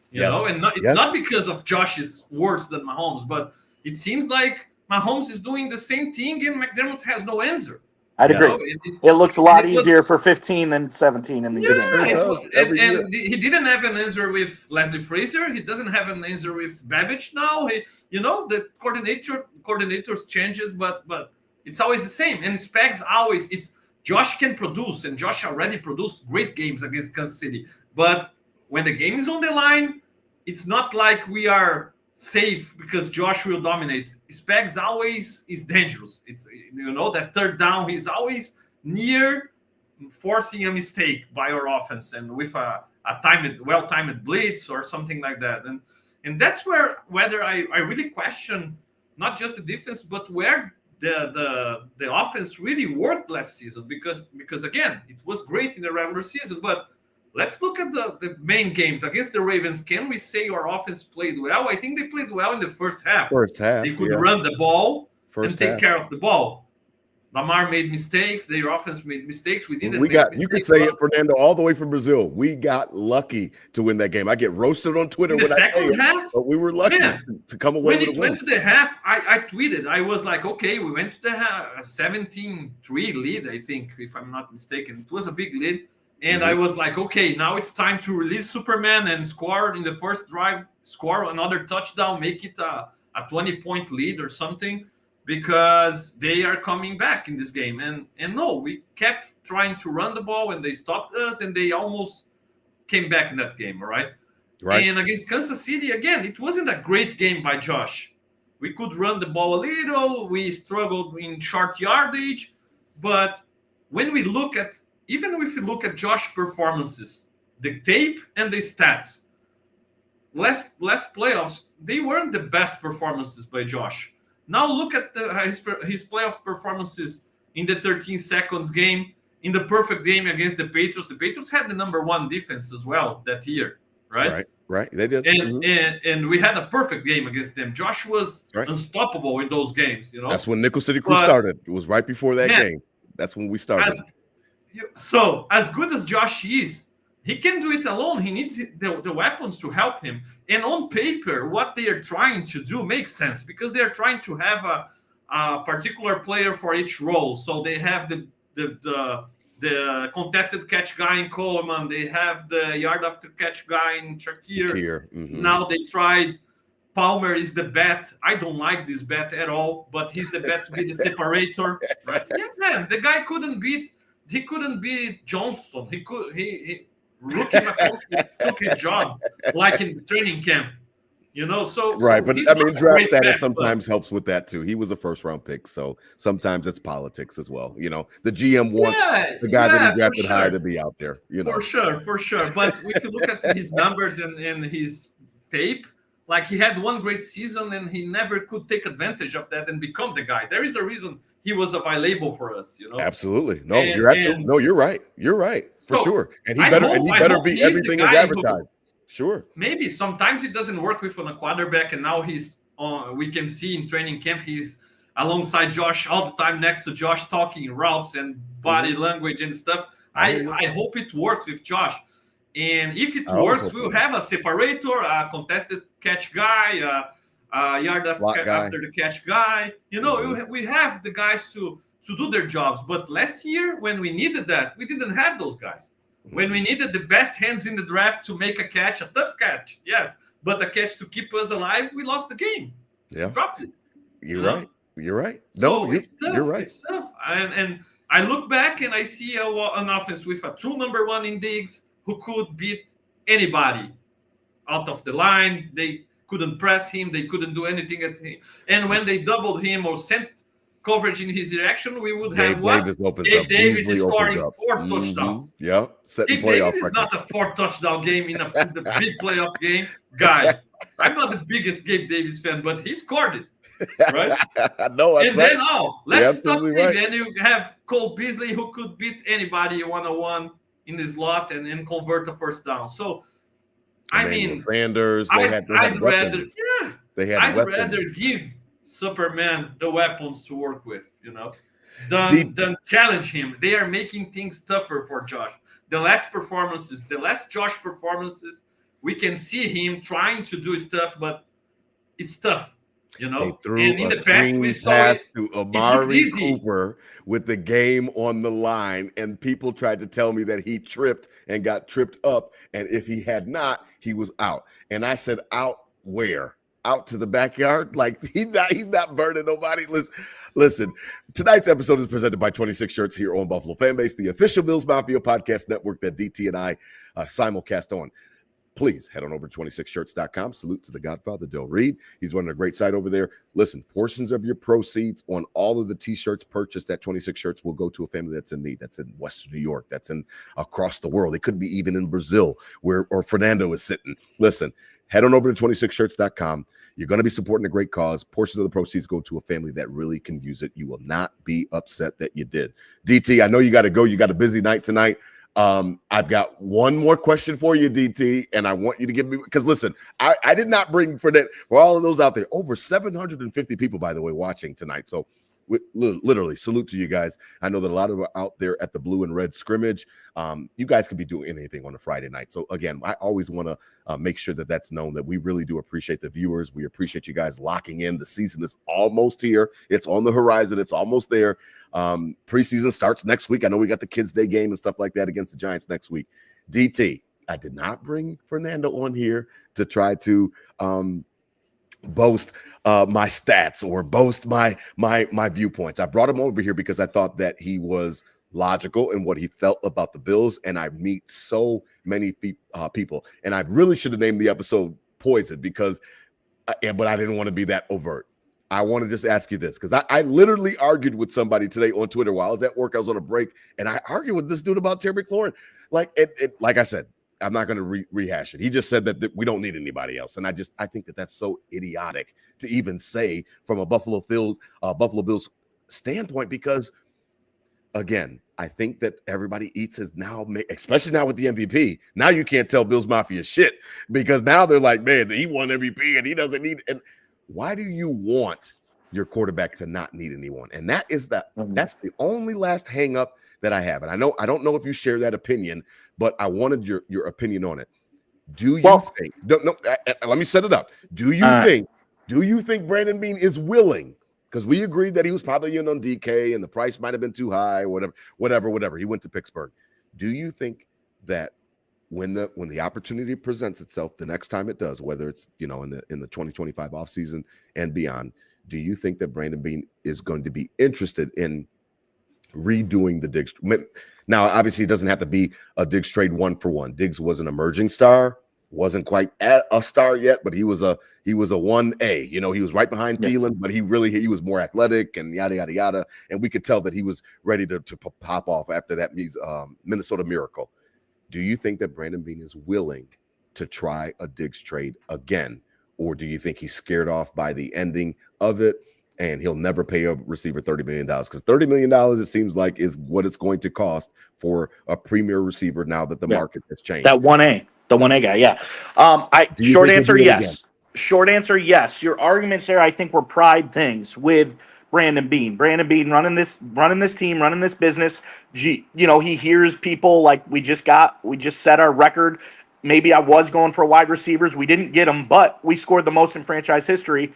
You know, and it's not because of Josh is worse than Mahomes, but it seems like Mahomes is doing the same thing and McDermott has no answer. I'd agree. It looks a lot easier for 15 than 17 in these games. And he didn't have an answer with Leslie Frazier. He doesn't have an answer with Babbage now. The coordinators changes, but it's always the same. And Spags always, Josh can produce, and Josh already produced great games against Kansas City. But when the game is on the line, it's not like we are safe because Josh will dominate. Spags always is dangerous. It's that third down, he's always near forcing a mistake by our offense and with a well-timed blitz or something like that. And that's whether I really question not just the defense, but where the offense really worked last season because again, it was great in the regular season, but let's look at the main games against the Ravens. Can we say our offense played well? I think they played well in the first half. They could run the ball and take care of the ball. Lamar made mistakes. Their offense made mistakes. We didn't. You could say it, Fernando, all the way from Brazil. We got lucky to win that game. I get roasted on Twitter when I say it, but we were lucky to come away with a win. When it went to the half, I tweeted. I was like, okay, we went to the half, 17-3 lead, I think, if I'm not mistaken. It was a big lead. And I was like, okay, now it's time to release Superman and score in the first drive, score another touchdown, make it a 20-point lead or something, because they are coming back in this game. And no, we kept trying to run the ball, and they stopped us, and they almost came back in that game, all right? Right. And against Kansas City, again, it wasn't a great game by Josh. We could run the ball a little. We struggled in short yardage. But when we look at, even if we look at Josh performances, the tape and the stats, last playoffs, they weren't the best performances by Josh. Now look at his playoff performances in the 13 seconds game, in the perfect game against the Patriots. The Patriots had the number 1 defense as well that year, right? Right. They did. And we had a perfect game against them. Josh was unstoppable in those games. That's when Nickel City Crew started. It was right before that game. That's when we started. So as good as Josh is, he can do it alone. He needs the weapons to help him. And on paper, what they are trying to do makes sense, because they are trying to have a particular player for each role. So they have the contested catch guy in Coleman. They have the yard after catch guy in Shakir. Now they tried Palmer is the bet. I don't like this bet at all, but he's the bet to be the separator. Right? Yeah, man, the guy couldn't beat Johnston. He rookie McConkey took his job like in training camp. So right, but I mean, draft status sometimes helps with that too. He was a first-round pick, so sometimes it's politics as well. The GM wants the guy that he drafted high to be out there. For sure. But if you look at his numbers and his tape, like he had one great season and he never could take advantage of that and become the guy. There is a reason he was available for us. Absolutely. No, you're right. You're right for sure. And he better be everything as advertised. Sure. Maybe sometimes it doesn't work with a quarterback, and now he's on. We can see in training camp he's alongside Josh all the time, next to Josh, talking routes and body language and stuff. I hope it works with Josh, and if it works, we'll have a separator, a contested catch guy, a yard after the catch guy. We have the guys to do their jobs. But last year, when we needed that, we didn't have those guys. When we needed the best hands in the draft to make a catch, a tough catch, yes, but a catch to keep us alive, we lost the game. Yeah, dropped it. You're right. No, you're right. It's tough. And I look back and I see an offense with a true number 1 in Diggs who could beat anybody out of the line. They couldn't press him. They couldn't do anything at him. And when they doubled him or sent coverage in his direction, we would have Gabe Davis is scoring 4 touchdowns. Yeah, Gabe Davis is not a 4 touchdown game in the big playoff game. Guy, I'm not the biggest Gabe Davis fan, but he scored it, right? No, and then let's stop him. And you have Cole Beasley who could beat anybody 1-on-1 in the slot and convert a first down. So, I mean, Sanders. I'd rather give Superman the weapons to work with, than challenge him. They are making things tougher for Josh. The last Josh performances, we can see him trying to do stuff, but it's tough. They threw a screen pass to Amari Cooper with the game on the line, and people tried to tell me that he tripped and got tripped up, and if he had not, he was out. And I said, out where? Out to the backyard? Like he's not burning nobody. Listen, tonight's episode is presented by 26 Shirts here on Buffalo Fanbase, the official Bills Mafia podcast network that DT and I simulcast on. Please head on over to 26shirts.com. Salute to the Godfather, Del Reed. He's running a great site over there. Listen, portions of your proceeds on all of the T-shirts purchased at 26 Shirts will go to a family that's in need. That's in Western New York. That's in across the world. It could be even in Brazil or Fernando is sitting. Listen, head on over to 26shirts.com. You're going to be supporting a great cause. Portions of the proceeds go to a family that really can use it. You will not be upset that you did. DT, I know you got to go. You got a busy night tonight. I've got one more question for you, DT, and I want you to give me, because listen, I did not bring for all of those out there. Over 750 people, by the way, watching tonight. So literally salute to you guys. I know that a lot of out there at the blue and red scrimmage. You guys could be doing anything on a Friday night. So again, I always want to make sure that that's known, that we really do appreciate the viewers. We appreciate you guys locking in. The season is almost here. It's on the horizon. It's almost there. Preseason starts next week. I know we got the Kids Day game and stuff like that against the Giants next week. DT, I did not bring Fernando on here to try to boast my stats or boast my viewpoints. I brought him over here because I thought that he was logical in what he felt about the Bills, and I meet so many people. And I really should have named the episode Poison because, but I didn't want to be that overt. I want to just ask you this because I literally argued with somebody today on Twitter while I was at work. I was on a break, and I argued with this dude about Terry McLaurin. Like I said, I'm not going to rehash it. He just said that we don't need anybody else. And I think that that's so idiotic to even say from a Buffalo Bills standpoint, because again, I think that everybody eats has now, especially now with the MVP. Now you can't tell Bills Mafia shit because now they're like, man, he won MVP and he doesn't need. And why do you want your quarterback to not need anyone? And that's the only last hang up that I have. And I don't know if you share that opinion, but I wanted your opinion on it. Do you think? No, let me set it up. Do you think Brandon Beane is willing? Because we agreed that he was probably in on DK and the price might have been too high, whatever. He went to Pittsburgh. Do you think that when the opportunity presents itself, the next time it does, whether it's in the 2025 offseason and beyond, do you think that Brandon Beane is going to be interested in redoing the Diggs? Now, obviously, it doesn't have to be a Diggs trade 1-for-1. Diggs was an emerging star, wasn't quite a star yet, but he was a 1A. He was right behind Thielen, but he was more athletic and yada yada yada. And we could tell that he was ready to pop off after that Minnesota Miracle. Do you think that Brandon Beane is willing to try a Diggs trade again, or do you think he's scared off by the ending of it? And he'll never pay a receiver $30 million because $30 million, it seems like, is what it's going to cost for a premier receiver now that the market has changed. That 1A, the 1A guy, yeah. Short answer, yes. Short answer, yes. Your arguments there, I think, were pride things with Brandon Beane. Brandon Beane running this team, running this business. He hears people like we just set our record. Maybe I was going for wide receivers. We didn't get them, but we scored the most in franchise history.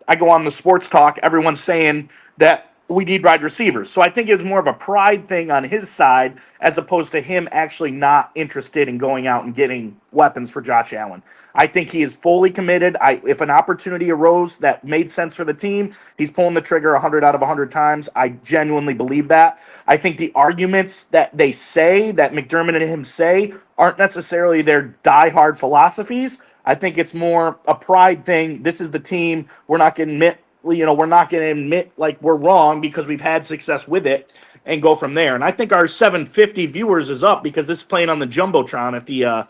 I go on the sports talk, everyone's saying that we need wide receivers. So I think it was more of a pride thing on his side as opposed to him actually not interested in going out and getting weapons for Josh Allen. I think he is fully committed. If an opportunity arose that made sense for the team, he's pulling the trigger 100 out of 100 times. I genuinely believe that. I think the arguments that they say, that McDermott and him say, aren't necessarily their diehard philosophies. I think it's more a pride thing. This is the team. We're not going to admit like we're wrong because we've had success with it and go from there. And I think our 750 viewers is up because this is playing on the Jumbotron at the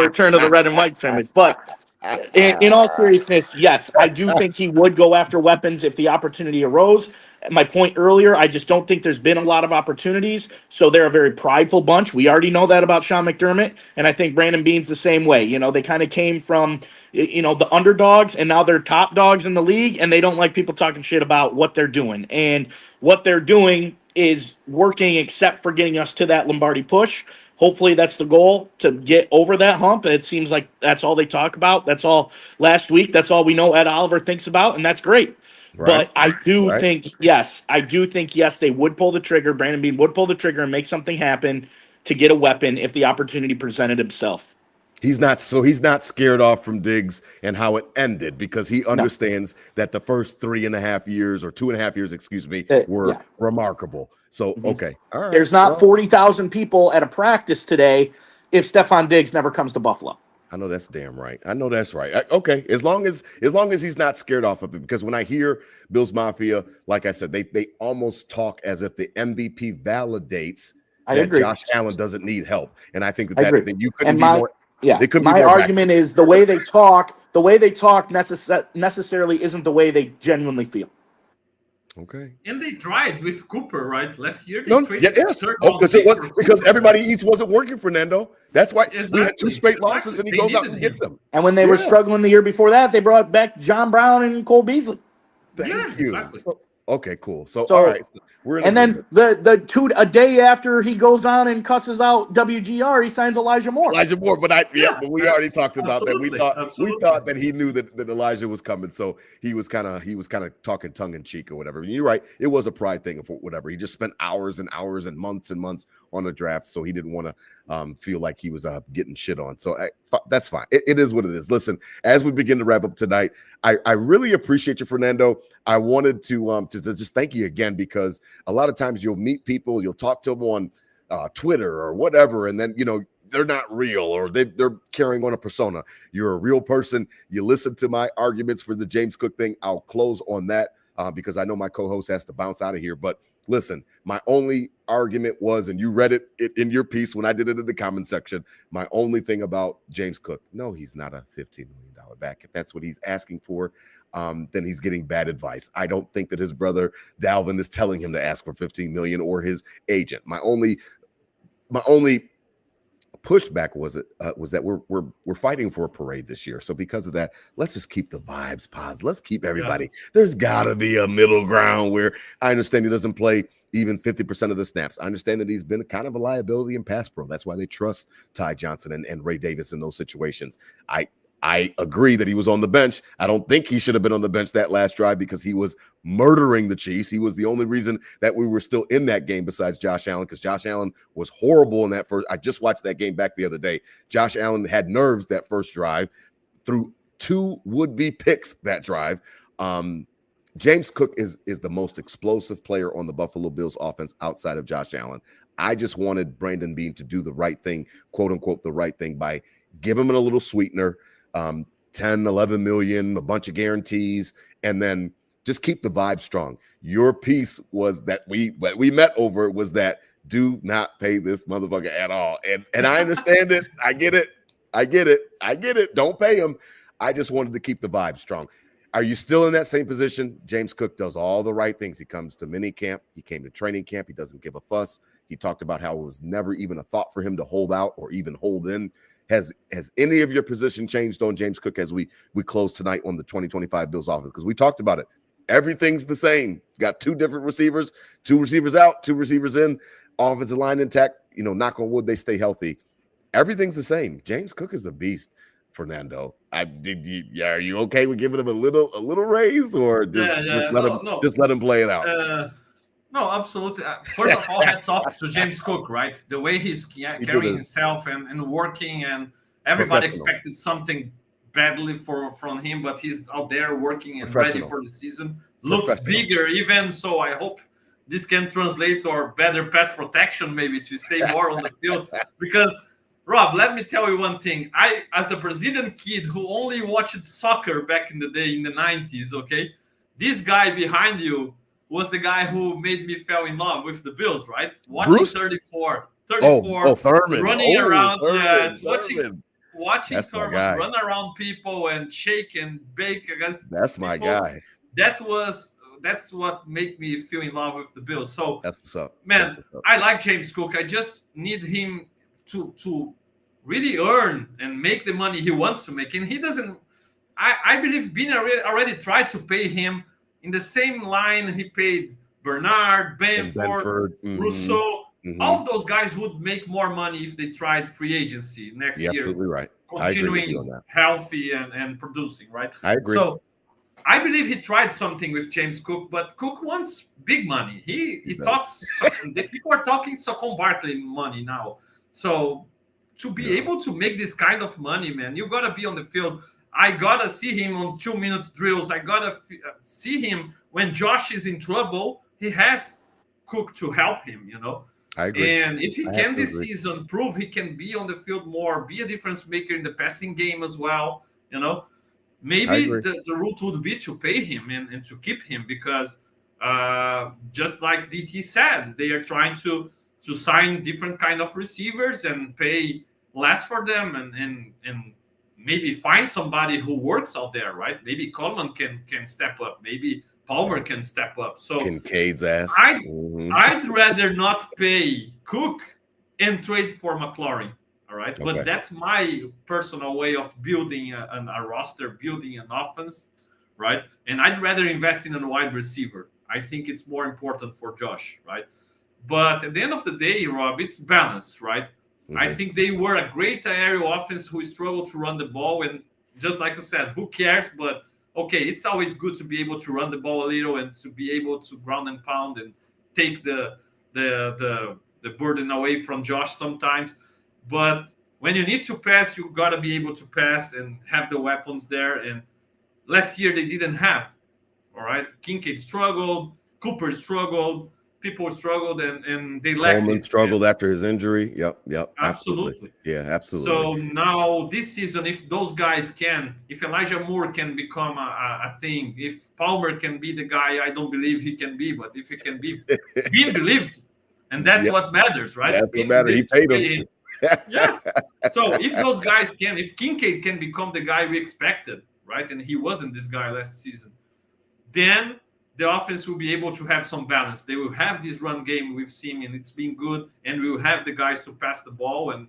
return of the red and white scrimmage. But in all seriousness, yes, I do think he would go after weapons if the opportunity arose. My point earlier, I just don't think there's been a lot of opportunities, so they're a very prideful bunch. We already know that about Sean McDermott, and I think Brandon Beane's the same way. They kind of came from, the underdogs, and now they're top dogs in the league, and they don't like people talking shit about what they're doing. And what they're doing is working except for getting us to that Lombardi push. Hopefully that's the goal, to get over that hump. It seems like that's all they talk about. That's all last week. That's all we know Ed Oliver thinks about, and that's great. Right. But I do think, yes, they would pull the trigger. Brandon Beane would pull the trigger and make something happen to get a weapon if the opportunity presented himself. He's not scared off from Diggs and how it ended because he understands that the first 3.5 years or 2.5 years, were remarkable. So, okay. All right. There's not 40,000 people at a practice today if Stephon Diggs never comes to Buffalo. I know that's damn right. I know that's right. Okay, as long as he's not scared off of it, because when I hear Bills Mafia, like I said, they almost talk as if the MVP validates that Josh Allen doesn't need help, and I think that you couldn't be more. Yeah, my argument is the way they talk necessarily isn't the way they genuinely feel. Okay. And they tried with Cooper, right? Last year, because everybody eats wasn't working, Fernando. That's why we had 2 straight losses, and he goes out and gets them. And when they were struggling the year before that, they brought back John Brown and Cole Beasley. Thank you. Exactly. Okay, cool. So all right, we're in and agreement. then a day after he goes on and cusses out WGR, he signs Elijah Moore. But we already talked about that. We Absolutely. thought that he knew that Elijah was coming, so he was kind of talking tongue in cheek or whatever. And you're right, it was a pride thing or whatever. He just spent hours and hours and months on the draft, so he didn't want to feel like he was getting shit on. So that's fine. It is what it is. Listen, as we begin to wrap up tonight, I really appreciate you, Fernando. I wanted to just thank you again, because a lot of times you'll meet people, you'll talk to them on Twitter or whatever, and then they're not real, or they're carrying on a persona. You're a real person. You listen to my arguments for the James Cook thing. I'll close on that because I know my co-host has to bounce out of here. But listen, my only argument was, and you read it in your piece when I did it in the comment section, my only thing about James Cook, no, he's not a $15 million back. If that's what he's asking for, then he's getting bad advice. I don't think that his brother Dalvin is telling him to ask for $15 million, or his agent. My only pushback was that we're fighting for a parade this year. So because of that, let's just keep the vibes positive. Let's keep everybody. There's got to be a middle ground where I understand he doesn't play even 50% of the snaps. I understand that he's been kind of a liability in pass pro. That's why they trust Ty Johnson and Ray Davis in those situations. I agree that he was on the bench. I don't think he should have been on the bench that last drive, because he was murdering the Chiefs. He was the only reason that we were still in that game besides Josh Allen, because Josh Allen was horrible in that first. I just watched that game back the other day. Josh Allen had nerves that first drive, threw 2 would-be picks that drive. James Cook is the most explosive player on the Buffalo Bills offense outside of Josh Allen. I just wanted Brandon Beane to do the right thing, quote unquote, the right thing, by giving him a little sweetener. 10, 11 million, a bunch of guarantees, and then just keep the vibe strong. Your piece was that we met over was that do not pay this motherfucker at all. And I understand it. I get it. Don't pay him. I just wanted to keep the vibe strong. Are you still in that same position? James Cook does all the right things. He comes to mini camp. He came to training camp. He doesn't give a fuss. He talked about how it was never even a thought for him to hold out or even hold in. Has any of your position changed on James Cook as we close tonight on the 2025 Bills offense? Because we talked about it. Everything's the same. Got 2 different receivers, 2 receivers out, 2 receivers in, offensive line intact. Knock on wood, they stay healthy. Everything's the same. James Cook is a beast, Fernando. Are you okay with giving him a little raise, or just let him play it out? No, absolutely. First of all, hats off to James Cook, right? The way he's carrying himself and working, and everybody expected something badly from him, but he's out there working and ready for the season. Looks bigger even, so I hope this can translate to better pass protection, maybe to stay more on the field. Because, Rob, let me tell you one thing. I, as a Brazilian kid who only watched soccer back in the day in the 90s, okay, this guy behind you was the guy who made me fall in love with the Bills, right? Watching Bruce? 34, Thurman. Running around, Thurman. watching Thurman run around people and shake and bake against That's people. My guy. That's what made me feel in love with the Bills. So that's what's up. Man, I like James Cook. I just need him to really earn and make the money he wants to make. And he doesn't. I believe Beane already tried to pay him in the same line he paid Bernard, Benford, Rousseau. All of those guys would make more money if they tried free agency next year. Absolutely right. Continuing healthy and producing, right? I agree. So I believe he tried something with James Cook, but Cook wants big money. He talks. People are talking Saquon Barkley money now. So to be able to make this kind of money, man, you gotta be on the field. I gotta see him on 2-minute drills. I gotta see him when Josh is in trouble. He has Cook to help him, I agree. And if he can this season prove he can be on the field more, be a difference maker in the passing game as well, maybe the route would be to pay him and to keep him, because just like DT said, they are trying to sign different kind of receivers and pay less for them and maybe find somebody who works out there, right? Maybe Coleman can step up. Maybe Palmer can step up. So Kincaid's ass. I'd rather not pay Cook and trade for McLaurin. All right. But that's my personal way of building a roster, building an offense, right? And I'd rather invest in a wide receiver. I think it's more important for Josh, right? But at the end of the day, Rob, it's balance, right? I think they were a great aerial offense who struggled to run the ball. And just like you said, who cares? But okay, it's always good to be able to run the ball a little and to be able to ground and pound and take the burden away from Josh sometimes. But when you need to pass, you got to be able to pass and have the weapons there. And last year they didn't have. All right, Kincaid struggled, Cooper struggled, people struggled, and they lacked. Coleman struggled after his injury. Yep, absolutely. Yeah, absolutely. So now this season, if those guys can, if Elijah Moore can become a thing, if Palmer can be the guy, I don't believe he can be, but if he can be, Bean believes, and that's what matters, right? That's what matters. He paid him. Yeah. So if those guys can, if Kincaid can become the guy we expected, right, and he wasn't this guy last season, then the offense will be able to have some balance. They will have this run game we've seen, and it's been good. And we will have the guys to pass the ball, and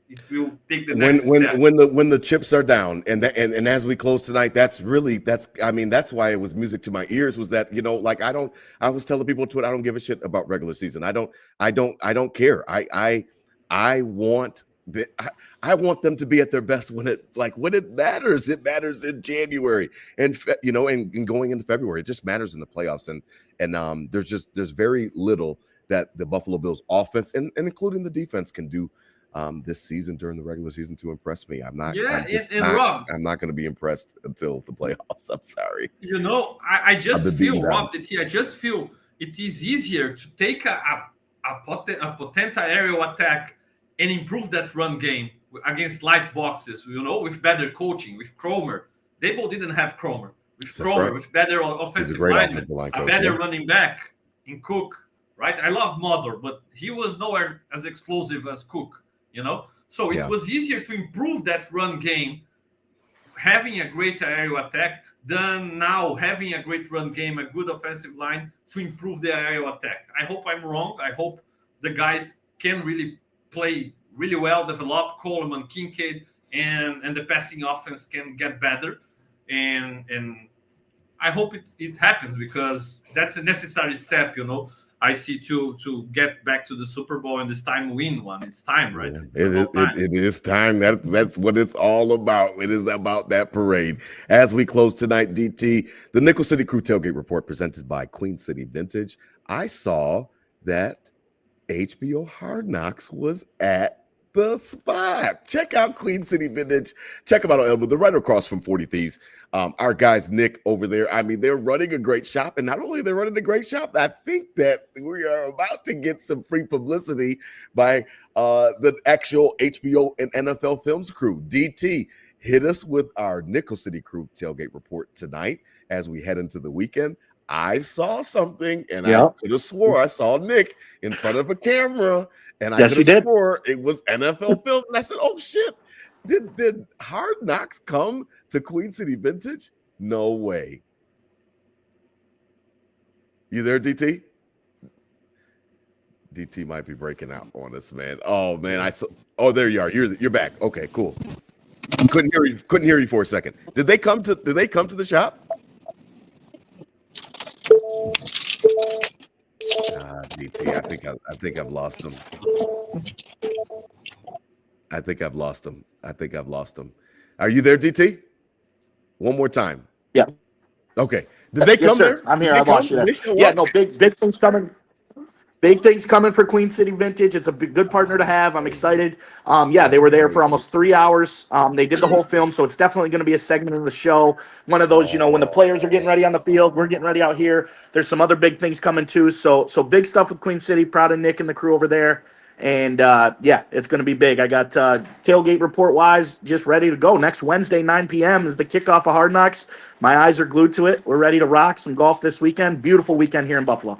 it will take the next step. When the chips are down, and as we close tonight, that's why it was music to my ears. Was that, you know, like I was telling people to it, I don't give a shit about regular season. I don't care. I want them to be at their best when it matters. It matters in January and going into February. It just matters in the playoffs. And there's very little that the Buffalo Bills offense and including the defense can do this season during the regular season to impress me. I'm not going to be impressed until the playoffs. I'm sorry. You know, I just feel, Rob, I just feel it is easier to take a potential aerial attack and improve that run game against light boxes, you know, with better coaching, with Cromer. They both didn't have Cromer. With Cromer, right. With better offensive lineman, a better running back in Cook, right? I love Mother, but he was nowhere as explosive as Cook, you know? So it was easier to improve that run game having a great aerial attack than now having a great run game, a good offensive line to improve the aerial attack. I hope I'm wrong. I hope the guys can really play really well, develop Coleman, Kincaid, and the passing offense can get better. And I hope it happens, because that's a necessary step, you know. I see to get back to the Super Bowl and this time win one. It's time, right? It is time. That's what it's all about. It is about that parade. As we close tonight, DT, the Nickel City Crew Tailgate Report presented by Queen City Vintage. I saw that HBO Hard Knocks was at the spot. Check out Queen City Vintage. Check them out on Elmwood. They're right across from 40 Thieves. Our guys, Nick, over there, I mean, they're running a great shop. And not only are they running a great shop, I think that we are about to get some free publicity by the actual HBO and NFL Films crew. DT, hit us with our Nickel City Crew Tailgate Report tonight as we head into the weekend. I saw something, and I could have swore I saw Nick in front of a camera, and I could have swore it was NFL Film. And I said, "Oh shit! Did Hard Knocks come to Queen City Vintage? No way." You there, DT? DT might be breaking out on us, man. Oh man, I saw. Oh, there you are. You're back. Okay, cool. Couldn't hear you for a second. Did they come to the shop? DT, I think I've lost him. I think I've lost him. Are you there, DT? One more time. Yeah. Okay. Did they come there? I'm here. I lost you there. Yeah, no, big things coming. Big things coming for Queen City Vintage. It's a good partner to have. I'm excited. They were there for almost 3 hours. They did the whole film, so it's definitely going to be a segment of the show. One of those, you know, when the players are getting ready on the field, we're getting ready out here. There's some other big things coming too. So big stuff with Queen City. Proud of Nick and the crew over there. And, it's going to be big. I got tailgate report-wise just ready to go. Next Wednesday, 9 p.m. is the kickoff of Hard Knocks. My eyes are glued to it. We're ready to rock some golf this weekend. Beautiful weekend here in Buffalo.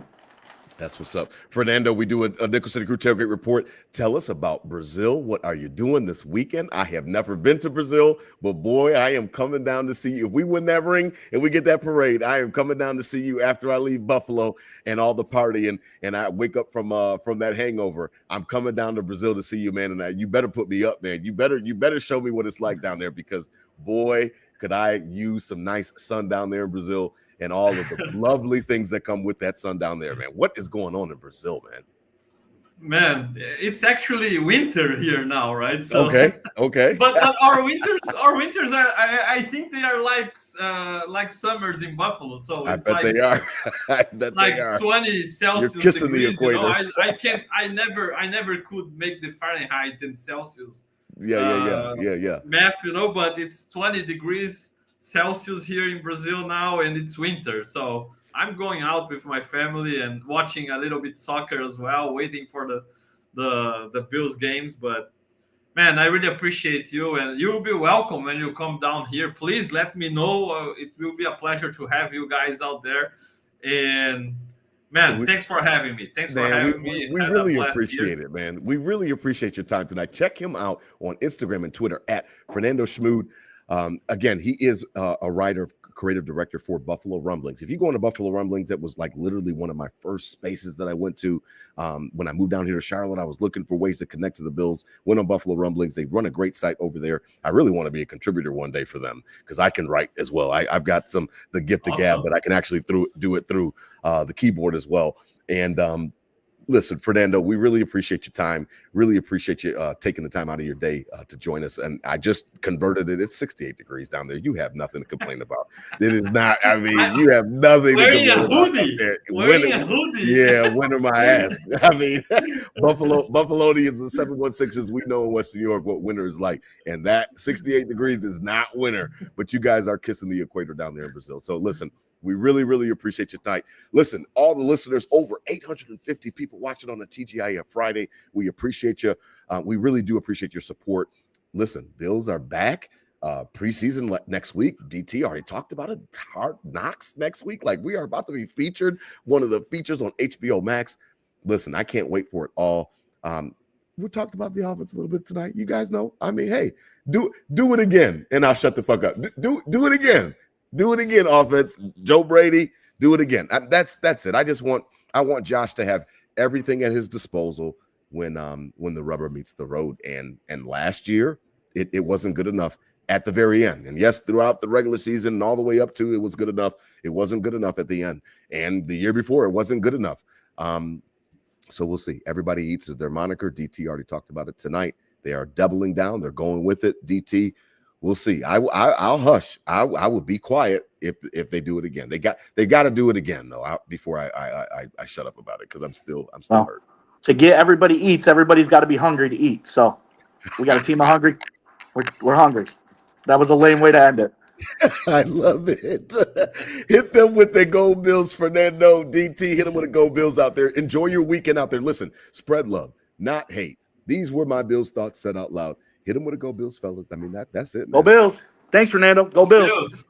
That's what's up. Fernando, we do a Nickel City Crew Tailgate Report. Tell us about Brazil. What are you doing this weekend? I have never been to Brazil, but boy, I am coming down to see you. If we win that ring and we get that parade, I am coming down to see you after I leave Buffalo and all the party and I wake up from that hangover. I'm coming down to Brazil to see you, man. And you better put me up, man. You better show me what it's like down there, because boy, could I use some nice sun down there in Brazil and all of the lovely things that come with that sun down there, man. What is going on in Brazil, man? Man, it's actually winter here now, right? So okay. But our winters are, I think they are like summers in Buffalo. So I it's bet they are. I bet like they are. 20 Celsius You're kissing degrees. the equator. I can't. I never could make the Fahrenheit and Celsius. Yeah. Math, but it's 20 degrees Celsius here in Brazil now, and it's winter. So I'm going out with my family and watching a little bit soccer as well, waiting for the Bills games. But man, I really appreciate you, and you will be welcome when you come down here. Please let me know. It will be a pleasure to have you guys out there. And man, thanks for having me. Thanks for having me. We really appreciate it, man. We really appreciate your time tonight. Check him out on Instagram and Twitter at Fernando Schumde. Again, he is a writer, creative director for Buffalo Rumblings. If you go into Buffalo Rumblings, that was like literally one of my first spaces that I went to when I moved down here to Charlotte. I was looking for ways to connect to the Bills. Went on Buffalo Rumblings. They run a great site over there. I really want to be a contributor one day for them because I can write as well. I've got the gift of gab, but I can actually do it through the keyboard as well. And listen, Fernando, we really appreciate your time. Really appreciate you taking the time out of your day to join us. And I just converted it. It's 68 degrees down there. You have nothing to complain about. It is not. I mean, you have nothing to complain about. Wearing a hoodie. Yeah, winter my ass. I mean, Buffalonians, the 716ers, we know in Western New York what winter is like. And that 68 degrees is not winter. But you guys are kissing the equator down there in Brazil. So listen. We really, really appreciate you tonight. Listen, all the listeners, over 850 people watching on the TGIF Friday. We appreciate you. We really do appreciate your support. Listen, Bills are back. Preseason next week. DT already talked about it. Hard Knocks next week. Like, we are about to be featured. One of the features on HBO Max. Listen, I can't wait for it all. We talked about the offense a little bit tonight. You guys know. I mean, hey, do it again, and I'll shut the fuck up. Do it again. Do it again, offense. Joe Brady, do it again. That's it. I want Josh to have everything at his disposal when the rubber meets the road. And last year, it wasn't good enough at the very end. And yes, throughout the regular season and all the way up to it was good enough. It wasn't good enough at the end. And the year before, it wasn't good enough. So we'll see. Everybody eats is their moniker. DT already talked about it tonight. They are doubling down. They're going with it. DT. We'll see. I'll hush. I would be quiet if they do it again. They got to do it again though. Before I shut up about it because I'm still hurt. To get everybody eats, everybody's got to be hungry to eat. So we got a team of hungry. We're hungry. That was a lame way to end it. I love it. Hit them with the Go Bills, Fernando. DT, hit them with the Go Bills out there. Enjoy your weekend out there. Listen, spread love, not hate. These were my Bills thoughts said out loud. Hit them with a Go Bills, fellas. I mean, that's it. Man. Go Bills. Thanks, Fernando. Go Bills.